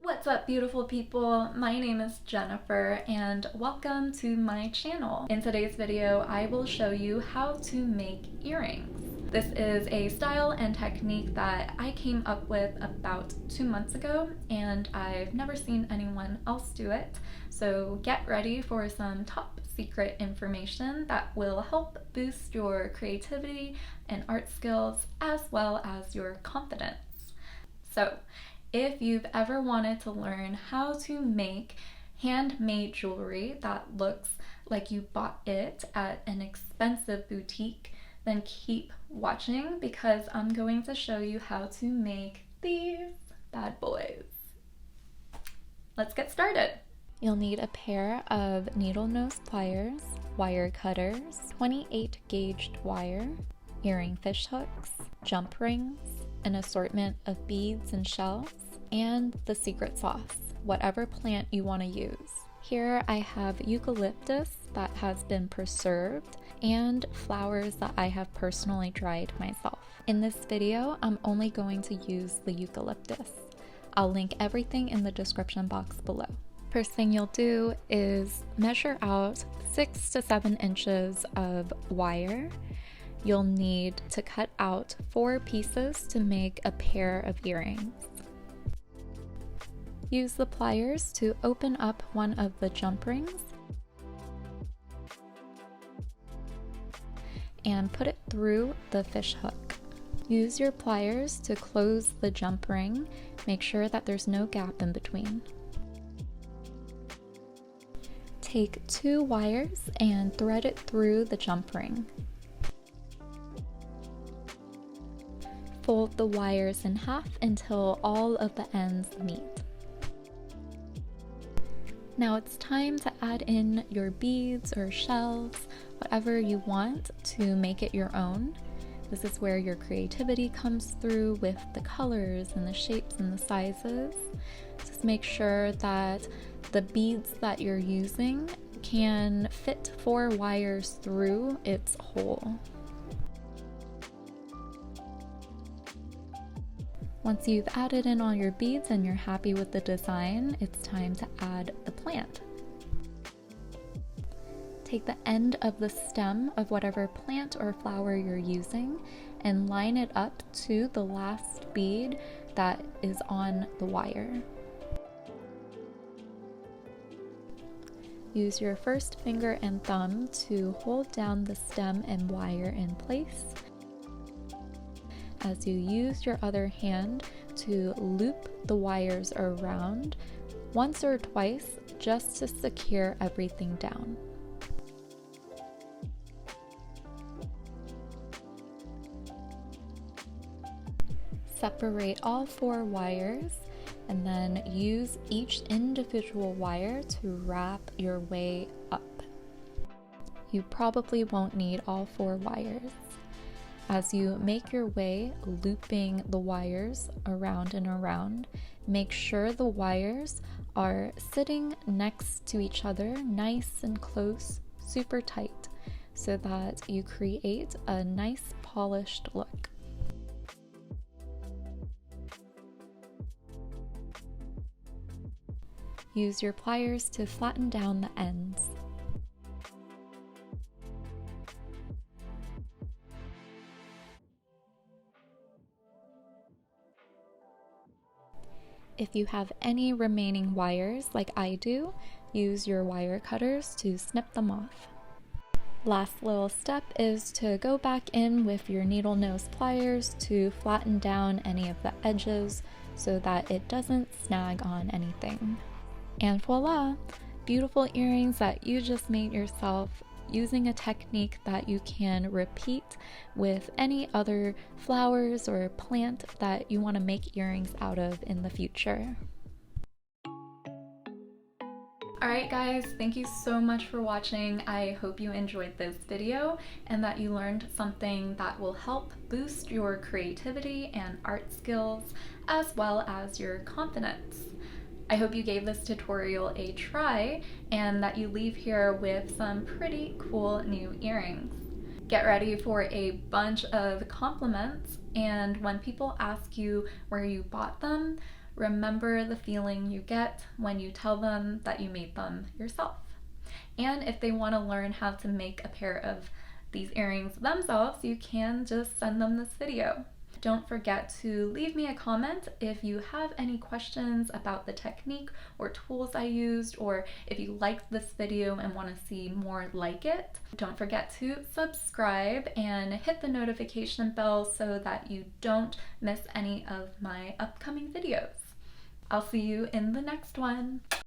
What's up, beautiful people? My name is Jennifer and welcome to my channel. In today's video, I will show you how to make earrings. This is a style and technique that I came up with about 2 months ago and I've never seen anyone else do it. So get ready for some top secret information that will help boost your creativity and art skills as well as your confidence. So, if you've ever wanted to learn how to make handmade jewelry that looks like you bought it at an expensive boutique, then keep watching because I'm going to show you how to make these bad boys. Let's get started. You'll need a pair of needle nose pliers, wire cutters, 28 gauged wire, earring fish hooks, jump rings, an assortment of beads and shells, and the secret sauce, whatever plant you want to use. Here I have eucalyptus that has been preserved and flowers that I have personally dried myself. In this video, I'm only going to use the eucalyptus. I'll link everything in the description box below. First thing you'll do is measure out 6 to 7 inches of wire. You'll need to cut out 4 pieces to make a pair of earrings. Use the pliers to open up one of the jump rings and put it through the fish hook. Use your pliers to close the jump ring. Make sure that there's no gap in between. Take 2 wires and thread it through the jump ring. Fold the wires in half until all of the ends meet. Now it's time to add in your beads or shells, whatever you want to make it your own. This is where your creativity comes through with the colors and the shapes and the sizes. Just make sure that the beads that you're using can fit 4 wires through its hole. Once you've added in all your beads and you're happy with the design, it's time to add the plant. Take the end of the stem of whatever plant or flower you're using and line it up to the last bead that is on the wire. Use your first finger and thumb to hold down the stem and wire in place as you use your other hand to loop the wires around once or twice just to secure everything down. Separate all 4 wires and then use each individual wire to wrap your way up. You probably won't need all 4 wires. As you make your way looping the wires around and around, make sure the wires are sitting next to each other, nice and close, super tight, so that you create a nice polished look. Use your pliers to flatten down the ends. If you have any remaining wires, like I do, use your wire cutters to snip them off. Last little step is to go back in with your needle nose pliers to flatten down any of the edges so that it doesn't snag on anything. And voila! Beautiful earrings that you just made yourself using a technique that you can repeat with any other flowers or plant that you want to make earrings out of in the future. Alright guys, thank you so much for watching. I hope you enjoyed this video and that you learned something that will help boost your creativity and art skills as well as your confidence. I hope you gave this tutorial a try and that you leave here with some pretty cool new earrings. Get ready for a bunch of compliments, and when people ask you where you bought them, remember the feeling you get when you tell them that you made them yourself. And if they want to learn how to make a pair of these earrings themselves, you can just send them this video. Don't forget to leave me a comment if you have any questions about the technique or tools I used, or if you liked this video and want to see more like it. Don't forget to subscribe and hit the notification bell so that you don't miss any of my upcoming videos. I'll see you in the next one.